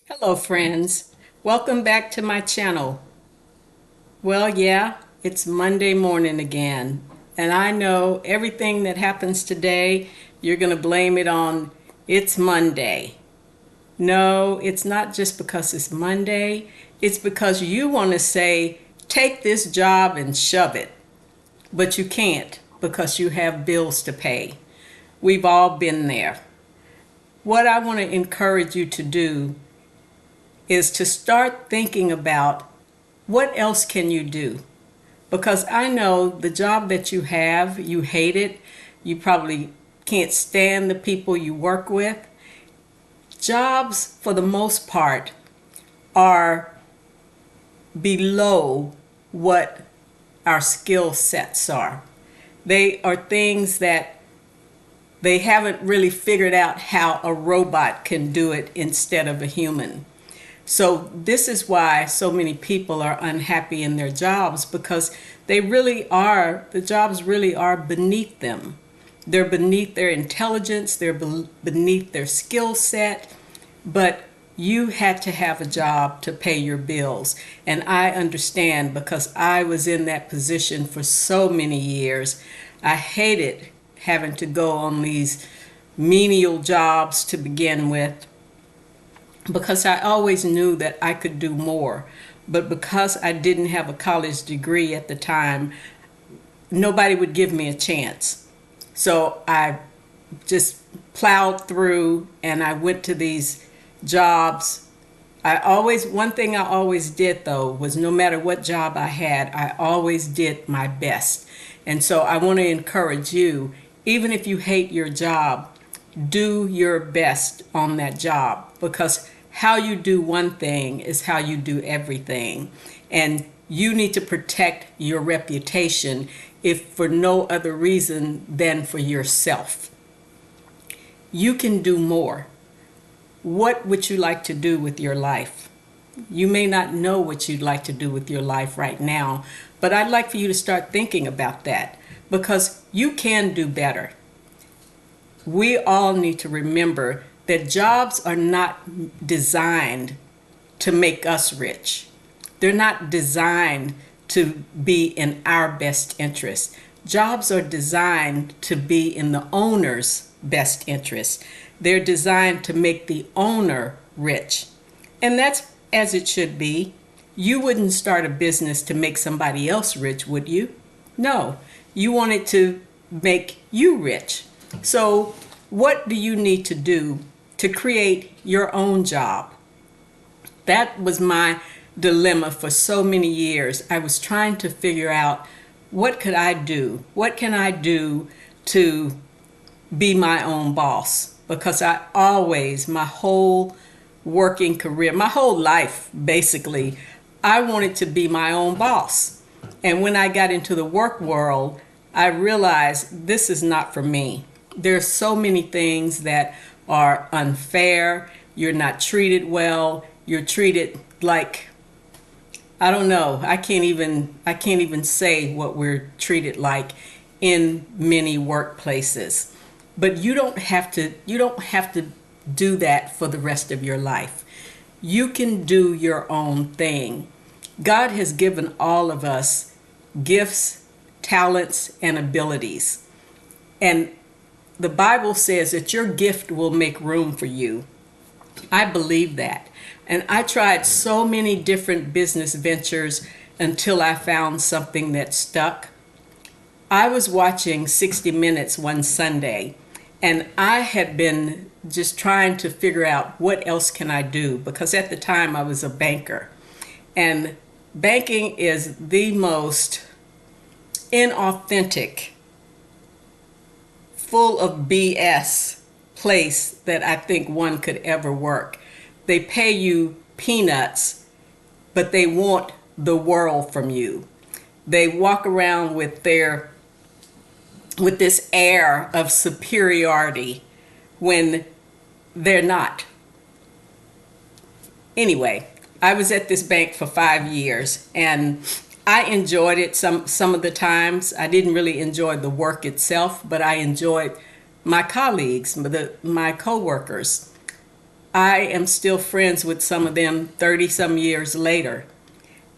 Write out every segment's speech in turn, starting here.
Hello friends, welcome back to my channel. Well, yeah, it's Monday morning again, and I know everything that happens today, you're going to blame it on it's Monday. No, it's not just because it's Monday, it's because you want to say, take this job and shove it, but you can't because you have bills to pay. We've all been there. What I want to encourage you to do is to start thinking about what else can you do? Because I know the job that you have, you hate it. You probably can't stand the people you work with. Jobs, for the most part, are below what our skill sets are. They are things that they haven't really figured out how a robot can do it instead of a human. So this is why so many people are unhappy in their jobs, because the jobs really are beneath them. They're beneath their intelligence, they're beneath their skill set, but you had to have a job to pay your bills. And I understand because I was in that position for so many years. I hated having to go on these menial jobs to begin with, because I always knew that I could do more. But because I didn't have a college degree at the time, nobody would give me a chance. So I just plowed through and I went to these jobs. One thing I always did though was no matter what job I had, I always did my best. And so I want to encourage you, even if you hate your job, do your best on that job, because how you do one thing is how you do everything. And you need to protect your reputation, if for no other reason than for yourself. You can do more. What would you like to do with your life? You may not know what you'd like to do with your life right now, but I'd like for you to start thinking about that, because you can do better. We all need to remember that jobs are not designed to make us rich. They're not designed to be in our best interest. Jobs are designed to be in the owner's best interest. They're designed to make the owner rich. And that's as it should be. You wouldn't start a business to make somebody else rich, would you? No, you want it to make you rich. So what do you need to do to create your own job? That was my dilemma for so many years. I was trying to figure out, what could I do? What can I do to be my own boss? Because I always, my whole working career, my whole life basically, I wanted to be my own boss. And when I got into the work world, I realized this is not for me. There's so many things that are unfair. You're not treated well. You're treated like, I don't know. I can't even say what we're treated like in many workplaces. But you don't have to do that for the rest of your life. You can do your own thing. God has given all of us gifts, talents, and abilities. And the Bible says that your gift will make room for you. I believe that. And I tried so many different business ventures until I found something that stuck. I was watching 60 Minutes one Sunday, and I had been just trying to figure out what else can I do, because at the time I was a banker. And banking is the most inauthentic, full of BS place that I think one could ever work. They pay you peanuts, but they want the world from you. They walk around with this air of superiority when they're not. Anyway, I was at this bank for 5 years, and I enjoyed it some of the times. I didn't really enjoy the work itself, but I enjoyed my colleagues, my coworkers. I am still friends with some of them 30 some years later.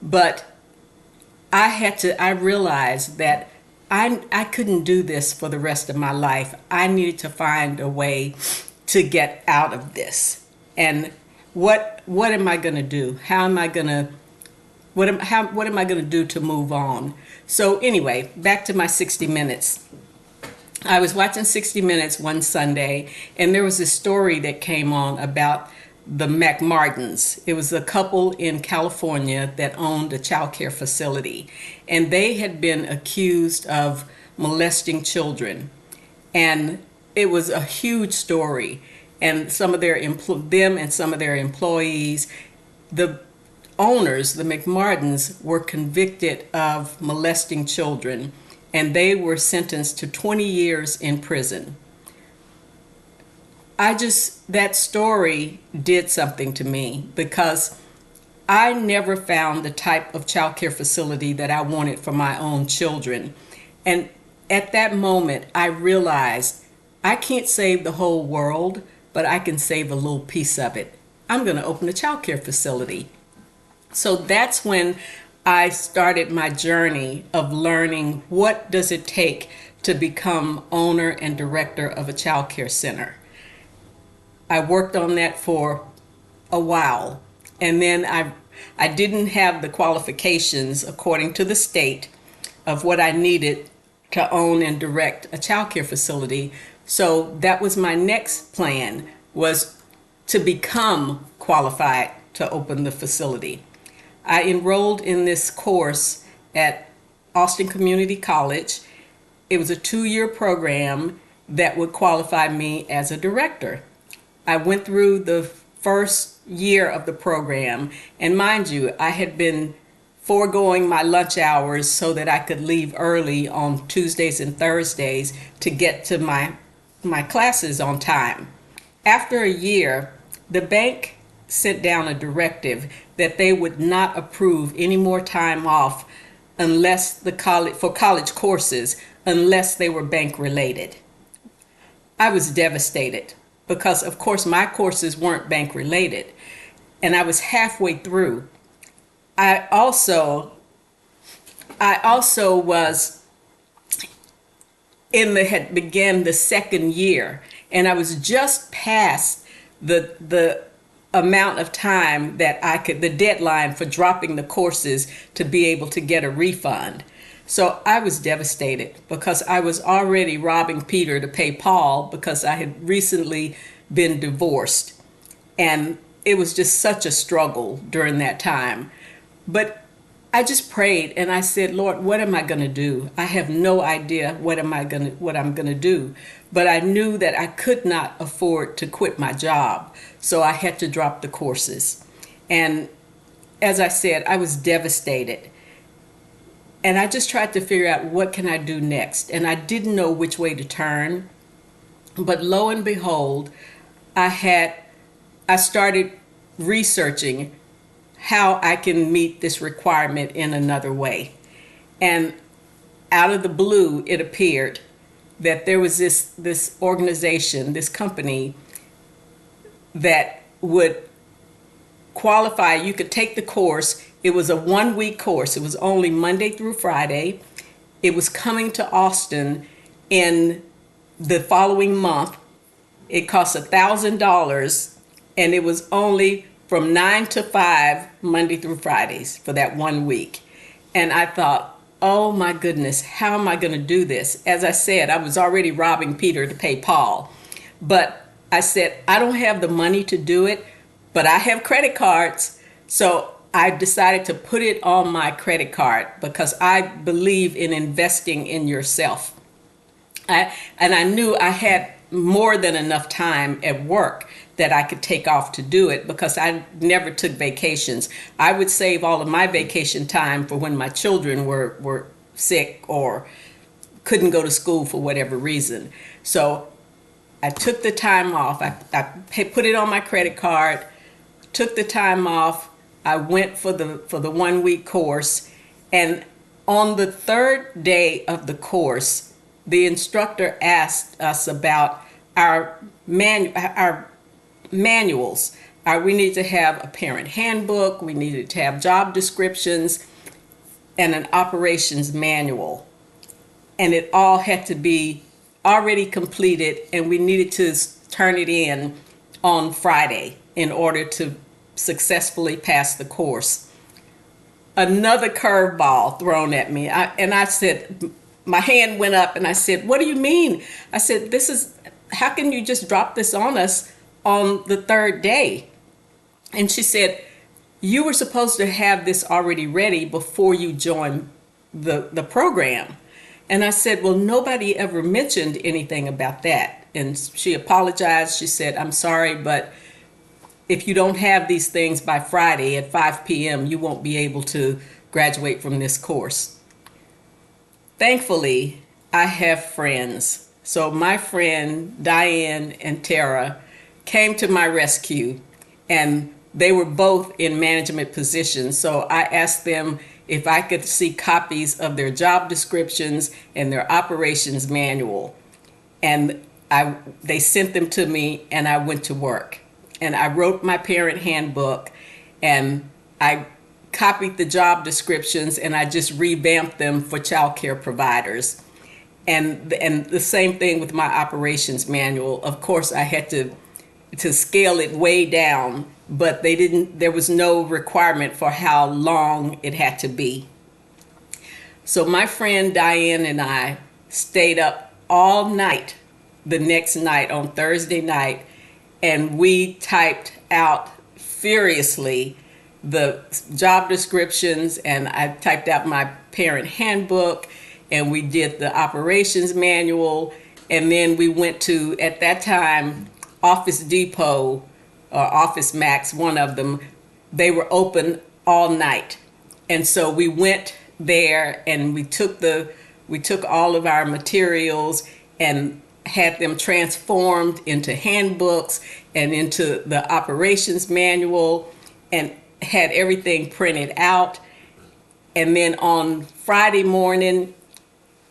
But I realized that I couldn't do this for the rest of my life. I needed to find a way to get out of this. And what am I going to do? How am I going to what am I going to do to move on? So anyway, back to my 60 minutes. I was watching 60 Minutes one Sunday, and there was this story that came on about the McMartins. It was a couple in California that owned a child care facility, and they had been accused of molesting children. And it was a huge story. And some of them and some of their employees, the owners, the McMartins, were convicted of molesting children, and they were sentenced to 20 years in prison. That story did something to me because I never found the type of child care facility that I wanted for my own children. And at that moment, I realized I can't save the whole world, but I can save a little piece of it. I'm going to open a child care facility. So that's when I started my journey of learning what does it take to become owner and director of a child care center. I worked on that for a while, and then I didn't have the qualifications according to the state of what I needed to own and direct a child care facility. So that was my next plan, was to become qualified to open the facility. I enrolled in this course at Austin Community College. It was a 2-year program that would qualify me as a director. I went through the first year of the program, and mind you, I had been foregoing my lunch hours so that I could leave early on Tuesdays and Thursdays to get to my classes on time. After a year, the bank sent down a directive that they would not approve any more time off for college courses unless they were bank related. I was devastated because of course my courses weren't bank related, and I was halfway through. I also was had began the second year, and I was just past the amount of time that the deadline for dropping the courses to be able to get a refund. So I was devastated because I was already robbing Peter to pay Paul because I had recently been divorced. And it was just such a struggle during that time. But I just prayed and I said, Lord, what am I going to do? I have no idea what I'm going to do. But I knew that I could not afford to quit my job. So I had to drop the courses. And as I said, I was devastated. And I just tried to figure out what can I do next. And I didn't know which way to turn. But lo and behold, I started researching how I can meet this requirement in another way. And out of the blue, it appeared that there was this organization, this company that would qualify. You could take the course. It was a 1-week course. It was only Monday through Friday. It was coming to Austin in the following month. It cost $1,000, and it was only from 9 to 5, Monday through Fridays for that 1 week. And I thought, oh my goodness, how am I going to do this? As I said, I was already robbing Peter to pay Paul. But I said, I don't have the money to do it, but I have credit cards. So I decided to put it on my credit card because I believe in investing in yourself. And I knew I had more than enough time at work that I could take off to do it because I never took vacations. I would save all of my vacation time for when my children were sick or couldn't go to school for whatever reason. So I took the time off. I put it on my credit card, took the time off. I went for the 1 week course, and on the third day of the course, the instructor asked us about our manuals. We need to have a parent handbook, we needed to have job descriptions, and an operations manual. And it all had to be already completed, and we needed to turn it in on Friday in order to successfully pass the course. Another curveball thrown at me. I said, my hand went up and I said, "What do you mean?" I said, how can you just drop this on us on the third day? And she said, "You were supposed to have this already ready before you joined the program." And I said, "Well, nobody ever mentioned anything about that." And she apologized. She said, "I'm sorry, but if you don't have these things by Friday at 5 p.m., you won't be able to graduate from this course." Thankfully, I have friends. So my friend Diane and Tara came to my rescue, and they were both in management positions. So I asked them if I could see copies of their job descriptions and their operations manual. And they sent them to me, and I went to work. And I wrote my parent handbook, and I copied the job descriptions, and I just revamped them for child care providers. And the same thing with my operations manual. Of course, I had to scale it way down, but there was no requirement for how long it had to be. So my friend Diane and I stayed up all night the next night on Thursday night, and we typed out furiously the job descriptions, and I typed out my parent handbook, and we did the operations manual, and then we went to, at that time, Office Depot or Office Max, one of them. They were open all night. And so we went there, and we took all of our materials and had them transformed into handbooks and into the operations manual, and had everything printed out. And then on Friday morning,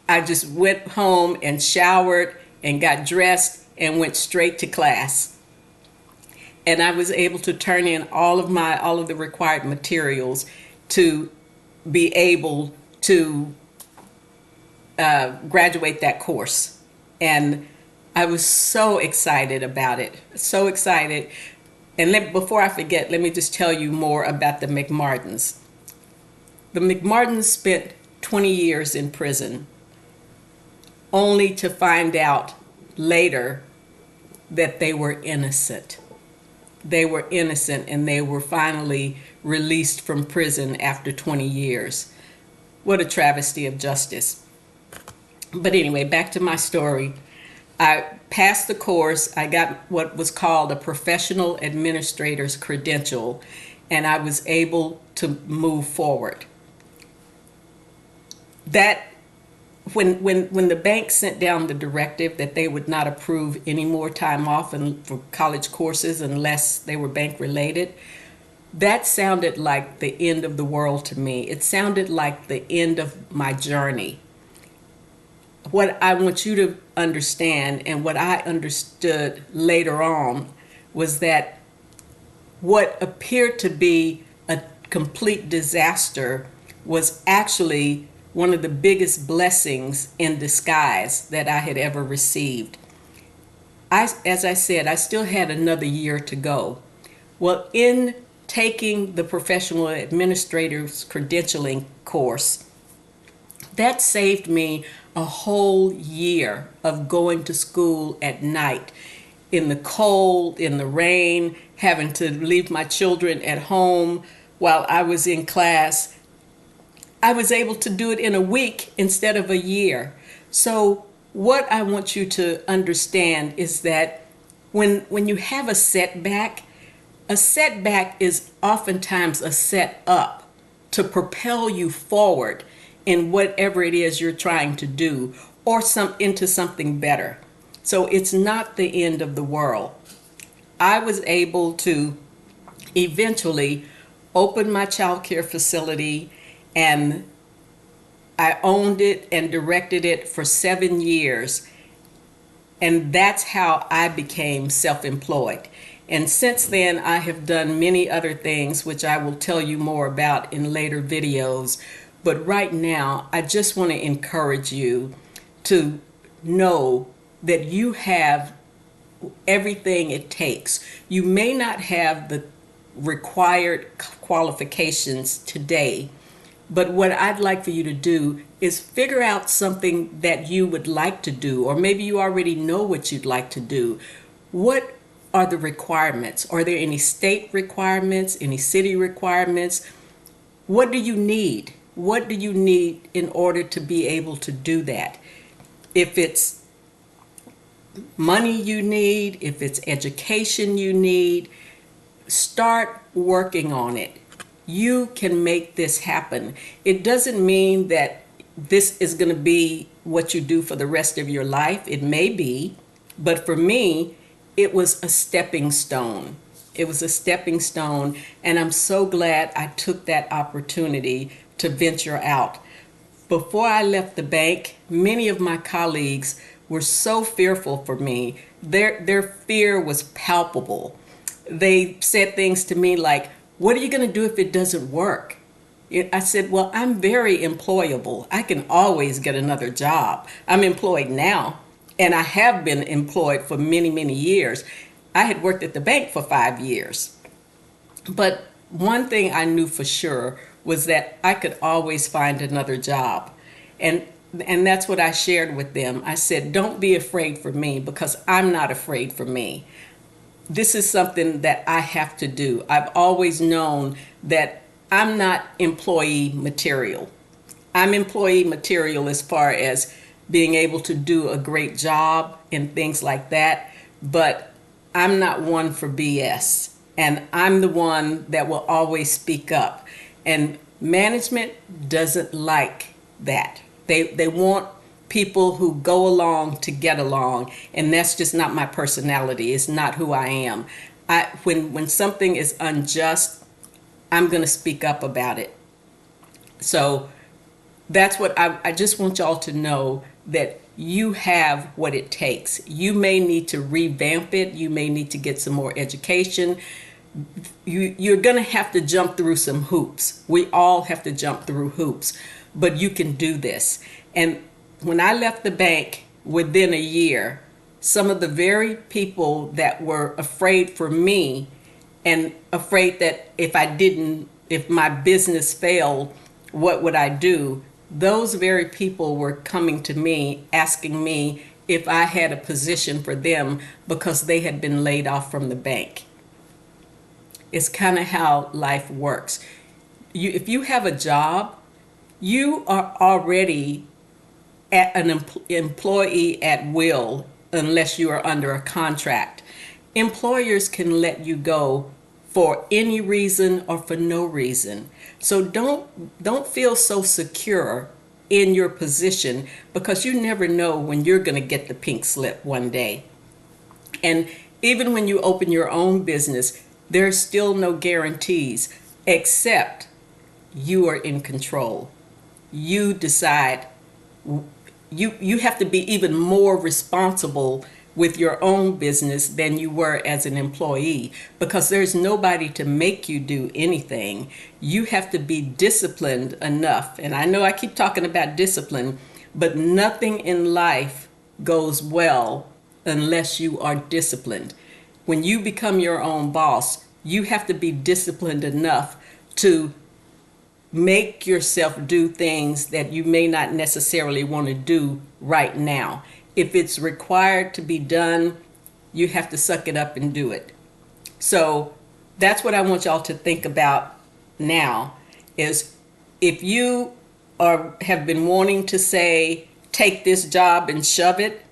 I just went home and showered and got dressed and went straight to class. And I was able to turn in all of the required materials to be able to graduate that course. And I was so excited about it, so excited. And before I forget, let me just tell you more about the McMartins. The McMartins spent 20 years in prison, only to find out later that they were innocent. They were innocent, and they were finally released from prison after 20 years. What a travesty of justice. But anyway, back to my story. I passed the course. I got what was called a professional administrator's credential, and I was able to move forward. That when the bank sent down the directive that they would not approve any more time off for college courses unless they were bank related, that sounded like the end of the world to me. It sounded like the end of my journey. What I want you to understand, and what I understood later on, was that what appeared to be a complete disaster was actually one of the biggest blessings in disguise that I had ever received. As I said, I still had another year to go. Well, in taking the professional administrator's credentialing course, that saved me a whole year of going to school at night, in the cold, in the rain, having to leave my children at home while I was in class. I was able to do it in a week instead of a year. So what I want you to understand is that when you have a setback is oftentimes a set up to propel you forward in whatever it is you're trying to do, or into something better. So it's not the end of the world. I was able to eventually open my child care facility, and I owned it and directed it for 7 years. And that's how I became self-employed. And since then, I have done many other things, which I will tell you more about in later videos. But right now, I just want to encourage you to know that you have everything it takes. You may not have the required qualifications today, but what I'd like for you to do is figure out something that you would like to do, or maybe you already know what you'd like to do. What are the requirements? Are there any state requirements, any city requirements? What do you need? What do you need in order to be able to do that? If it's money you need, if it's education you need, start working on it. You can make this happen. It doesn't mean that this is going to be what you do for the rest of your life. It may be, but for me, it was a stepping stone. It was a stepping stone, and I'm so glad I took that opportunity to venture out. Before I left the bank, many of my colleagues were so fearful for me. Their fear was palpable. They said things to me like, "What are you going to do if it doesn't work?" I said, "Well, I'm very employable. I can always get another job. I'm employed now, and I have been employed for many, many years. I had worked at the bank for 5 years. But one thing I knew for sure was that I could always find another job. And that's what I shared with them. I said, don't be afraid for me, because I'm not afraid for me. This is something that I have to do. I've always known that I'm not employee material. I'm employee material as far as being able to do a great job and things like that, but I'm not one for BS. And I'm the one that will always speak up. And management doesn't like that. They want people who go along to get along, and that's just not my personality. It's not who I am. When something is unjust, I'm going to speak up about it. So that's what I just want y'all to know, that you have what it takes. You may need to revamp it. You may need to get some more education. You're going to have to jump through some hoops. We all have to jump through hoops, but you can do this. And when I left the bank, within a year, some of the very people that were afraid for me and afraid that if my business failed, what would I do? Those very people were coming to me, asking me if I had a position for them because they had been laid off from the bank. It's kind of how life works. If you have a job, you are already an employee at will, unless you are under a contract. Employers can let you go for any reason or for no reason. So don't feel so secure in your position, because you never know when you're going to get the pink slip one day. And even when you open your own business, there's still no guarantees, except you are in control. You decide. You have to be even more responsible with your own business than you were as an employee, because there's nobody to make you do anything. You have to be disciplined enough. And I know I keep talking about discipline, but nothing in life goes well unless you are disciplined. When you become your own boss, you have to be disciplined enough to make yourself do things that you may not necessarily want to do right now. If it's required to be done, you have to suck it up and do it. So that's what I want y'all to think about now, is if you have been wanting to say, take this job and shove it,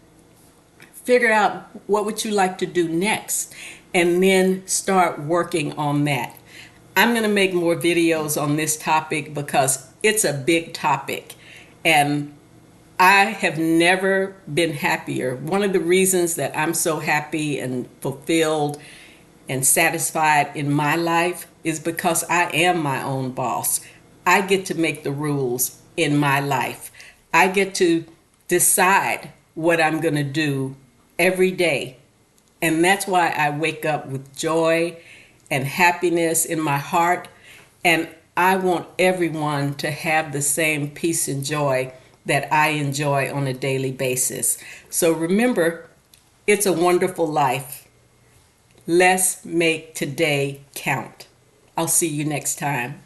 figure out what would you like to do next, and then start working on that. I'm going to make more videos on this topic because it's a big topic, and I have never been happier. One of the reasons that I'm so happy and fulfilled and satisfied in my life is because I am my own boss. I get to make the rules in my life. I get to decide what I'm going to do every day. And that's why I wake up with joy and happiness in my heart. And I want everyone to have the same peace and joy that I enjoy on a daily basis. So remember, it's a wonderful life. Let's make today count. I'll see you next time.